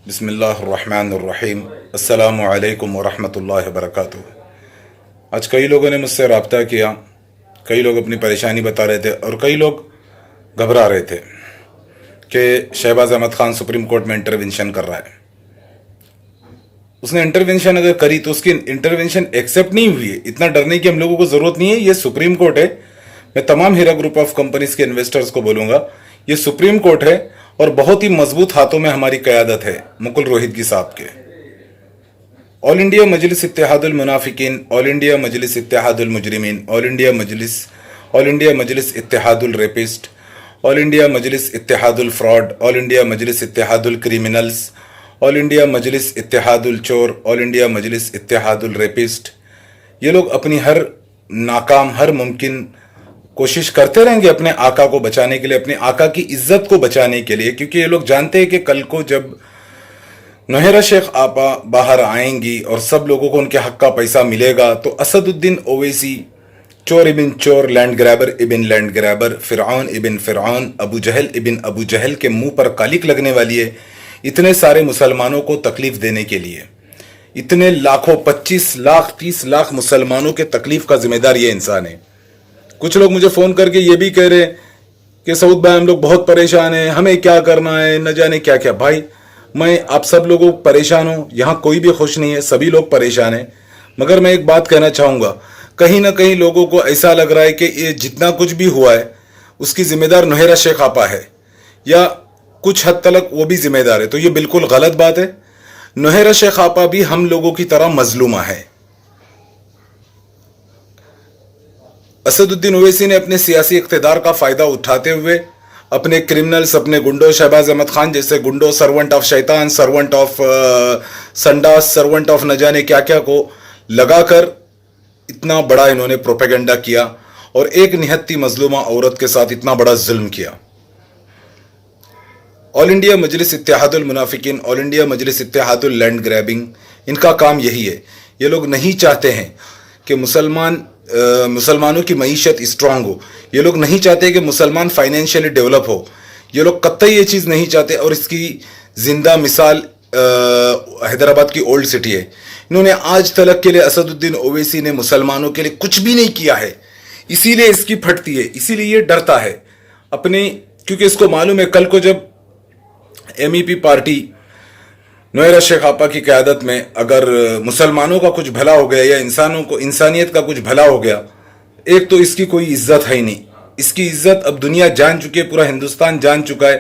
बिस्मिल्लाहिर्रहमानिर्रहीम। अस्सलामु अलैकुम वरहमतुल्लाहि वबरकातुहू। आज कई लोगों ने मुझसे रब्ता किया, कई लोग अपनी परेशानी बता रहे थे और कई लोग घबरा रहे थे कि शहबाज अहमद खान सुप्रीम कोर्ट में इंटरवेंशन कर रहा है। उसने इंटरवेंशन अगर करी तो उसकी इंटरवेंशन एक्सेप्ट नहीं हुई है। इतना डरने की हम लोगों को ज़रूरत नहीं है। ये सुप्रीम कोर्ट है। मैं तमाम हीरा ग्रुप ऑफ कंपनीज के इन्वेस्टर्स को बोलूँगा, ये सुप्रीम कोर्ट है और बहुत ही मजबूत हाथों में हमारी क़यादत है मुकुल रोहितगी साहब के। ऑल इंडिया मजलिस इत्तेहादुल मुनाफिकीन, ऑल इंडिया मजलिस इत्तेहादुल मुजरिमीन, ऑल इंडिया मजलिस इत्तेहादुल रेपिस्ट, ऑल इंडिया मजलिस इत्तेहादुल फ्रॉड, ऑल इंडिया मजलिस इत्तेहादुल क्रिमिनल्स, ऑल इंडिया मजलिस इत्तेहादुल चोर, ऑल इंडिया मजलिस इत्तेहादुल रेपिस्ट। ये लोग अपनी हर नाकाम, हर मुमकिन कोशिश करते रहेंगे अपने आका को बचाने के लिए, अपने आका की इज्जत को बचाने के लिए, क्योंकि ये लोग जानते हैं कि कल को जब नौहेरा शेख आपा बाहर आएंगी और सब लोगों को उनके हक का पैसा मिलेगा तो असदुद्दीन ओवैसी, चोर इबिन चोर, land grabber Ibn land grabber, फिरौन इबिन फिरौन, अबू जहल इबिन अबू जहल के मुंह पर कालिक लगने वाली है इतने सारे मुसलमानों को तकलीफ देने के लिए। इतने लाखों, 25 लाख 30 लाख मुसलमानों के तकलीफ का जिम्मेदार ये इंसान है। कुछ लोग मुझे फ़ोन करके ये भी कह रहे कि सऊद भाई हम लोग बहुत परेशान हैं, हमें क्या करना है, न जाने क्या क्या। भाई मैं आप सब लोगों परेशान हूँ, यहाँ कोई भी खुश नहीं है, सभी लोग परेशान हैं। मगर मैं एक बात कहना चाहूँगा, कहीं ना कहीं लोगों को ऐसा लग रहा है कि ये जितना कुछ भी हुआ है उसकी ज़िम्मेदार नौहेरा शेख आपा है या कुछ हद तक वो भी ज़िम्मेदार है। तो ये बिल्कुल गलत बात है। नौहेरा शेख आपा भी हम लोगों की तरह मजलूमा है। असदुद्दीन ओवैसी ने अपने सियासी इख्तिदार का फ़ायदा उठाते हुए अपने क्रिमिनल्स, अपने गुंडों, शहबाज अहमद खान जैसे गुंडों, सर्वेंट ऑफ शैतान, सर्वेंट ऑफ संडास, सर्वेंट ऑफ न जाने क्या क्या को लगाकर इतना बड़ा इन्होंने प्रोपेगेंडा किया और एक निहत्ती मजलूमा औरत के साथ इतना बड़ा जुल्म किया। ऑल इंडिया मजलिस इत्तेहादुल मुनाफिकीन, ऑल इंडिया मजलिस इत्तेहादुल लैंड ग्रैबिंग, इनका काम यही है। ये लोग नहीं चाहते हैं कि मुसलमानों की मईशत स्ट्रांग हो। ये लोग नहीं चाहते कि मुसलमान फाइनेंशियली डेवलप हो। ये लोग कतई ये चीज़ नहीं चाहते और इसकी ज़िंदा मिसाल हैदराबाद की ओल्ड सिटी है। इन्होंने आज तलक के लिए, असदुद्दीन ओवैसी ने मुसलमानों के लिए कुछ भी नहीं किया है, इसीलिए इसकी फटती है, इसीलिए ये डरता है अपने, क्योंकि इसको मालूम है कल को जब MEP पार्टी नौहेरा शेख आपा की क़यादत में अगर मुसलमानों का कुछ भला हो गया या इंसानियत का कुछ भला हो गया, एक तो इसकी कोई इज्जत है ही नहीं। इसकी इज्जत अब दुनिया जान चुकी है, पूरा हिंदुस्तान जान चुका है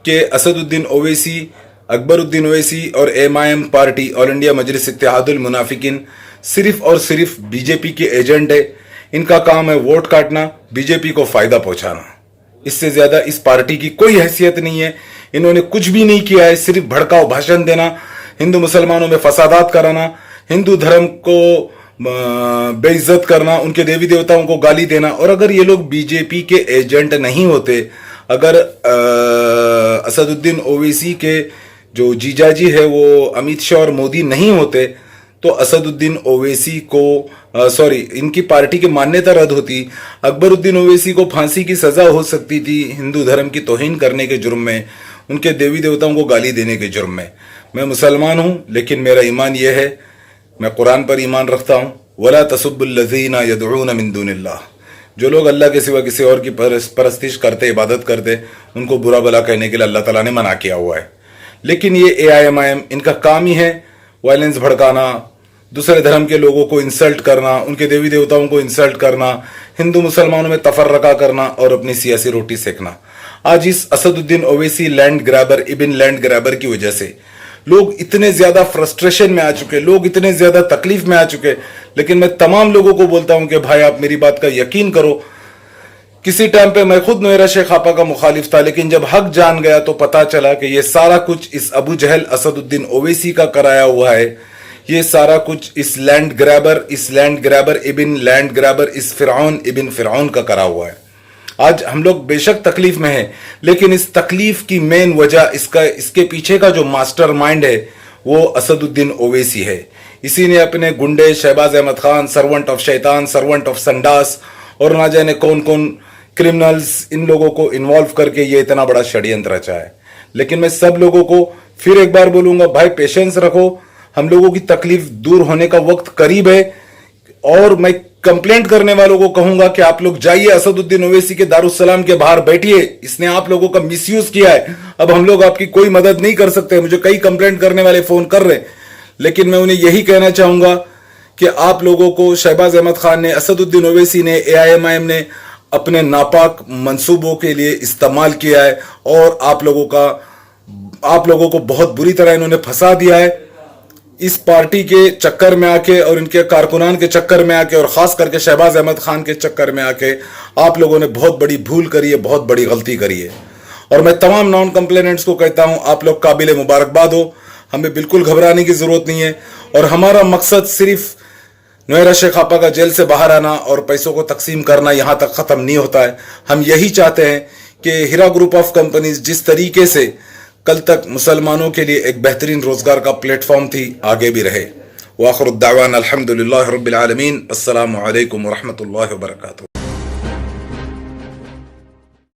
कि असदुद्दीन ओवैसी, अकबरुद्दीन ओवैसी और MIM पार्टी, ऑल इंडिया मजलिस इत्तेहादुल मुनाफिकीन, सिर्फ और सिर्फ BJP के एजेंट है। इनका काम है वोट काटना, BJP को फ़ायदा पहुँचाना। इससे ज़्यादा इस पार्टी की कोई हैसियत नहीं है। इन्होंने कुछ भी नहीं किया है, सिर्फ भड़काऊ भाषण देना, हिंदू मुसलमानों में फसादात कराना, हिंदू धर्म को बेइज्जत करना, उनके देवी देवताओं को गाली देना। और अगर ये लोग BJP के एजेंट नहीं होते, अगर असदुद्दीन ओवैसी के जो जीजाजी है वो अमित शाह और मोदी नहीं होते तो असदुद्दीन ओवैसी को इनकी पार्टी की मान्यता रद्द होती। अकबरुद्दीन ओवैसी को फांसी की सज़ा हो सकती थी हिंदू धर्म की तौहीन करने के जुर्म में, उनके देवी देवताओं को गाली देने के जुर्म में। मैं मुसलमान हूँ लेकिन मेरा ईमान यह है, मैं कुरान पर ईमान रखता हूँ, वला तसुब्बुल्लज़ीना यदऊन मिन दूनिल्लाह, जो लोग अल्लाह के सिवा किसी और की परस्तिश करते, इबादत करते, उनको बुरा भला कहने के लिए अल्लाह ताला ने मना किया हुआ है। लेकिन ये AIMIM, इनका काम ही है वायलेंस भड़काना, दूसरे धर्म के लोगों को इंसल्ट करना, उनके देवी देवताओं को इंसल्ट करना, हिंदू मुसलमानों में तफर्रका करना और अपनी सियासी रोटी सेकना। आज इस Asaduddin Owaisi land grabber Ibn land grabber की वजह से लोग इतने ज़्यादा फ्रस्ट्रेशन में आ चुके, लोग इतने ज़्यादा तकलीफ में आ चुके। लेकिन मैं तमाम लोगों को बोलता हूं कि भाई आप मेरी बात का यकीन करो। किसी टाइम पे मैं खुद नौहेरा शेख आपा का मुखालिफ था, लेकिन जब हक जान गया तो पता चला कि ये सारा कुछ इस अबू जहल असदुद्दीन ओवैसी का कराया हुआ है। ये सारा कुछ इस land grabber Ibn land grabber, इस फिरौन इबिन फिरौन का करा हुआ है। आज हम लोग बेशक तकलीफ में हैं, लेकिन इस तकलीफ की मेन वजह, इसके पीछे का जो मास्टरमाइंड है वो असदुद्दीन ओवैसी है। इसी ने अपने गुंडे शहबाज अहमद खान, सर्वेंट ऑफ शैतान, सर्वेंट ऑफ संडास और ना जाने कौन कौन क्रिमिनल्स, इन लोगों को इन्वॉल्व करके ये इतना बड़ा षड्यंत्र रचा है। लेकिन मैं सब लोगों को फिर एक बार बोलूंगा, भाई पेशेंस रखो, हम लोगों की तकलीफ दूर होने का वक्त करीब है। और मैं कंप्लेंट करने वालों को कहूंगा कि आप लोग जाइए असदुद्दीन ओवैसी के दारुस्सलाम के बाहर बैठिए, इसने आप लोगों का मिसयूज किया है, अब हम लोग आपकी कोई मदद नहीं कर सकते। मुझे कई कंप्लेंट करने वाले फोन कर रहे हैं, लेकिन मैं उन्हें यही कहना चाहूंगा कि आप लोगों को शहबाज अहमद खान ने, असदुद्दीन ओवैसी ने, AIMIM ने अपने नापाक मंसूबों के लिए इस्तेमाल किया है और आप लोगों को बहुत बुरी तरह इन्होंने फंसा दिया है। इस पार्टी के चक्कर में आके और इनके कारकुनान के चक्कर में आके और खास करके शहबाज अहमद खान के चक्कर में आके आप लोगों ने बहुत बड़ी भूल करी है, बहुत बड़ी गलती करी है। और मैं तमाम नॉन कंप्लेनेंट्स को कहता हूं, आप लोग काबिल मुबारकबाद हो, हमें बिल्कुल घबराने की जरूरत नहीं है। और हमारा मकसद सिर्फ नोएरा शेख आपा का जेल से बाहर आना और पैसों को तकसीम करना यहां तक खत्म नहीं होता है। हम यही चाहते हैं कि हिरा ग्रुप ऑफ कंपनीज जिस तरीके से कल तक मुसलमानों के लिए एक बेहतरीन रोजगार का प्लेटफॉर्म थी, आगे भी रहे। व आखिर दावाना अल्हम्दुलिल्लाहि रब्बिल आलमीन। अस्सलामु अलैकुम व रहमतुल्लाहि व बरकातुहू।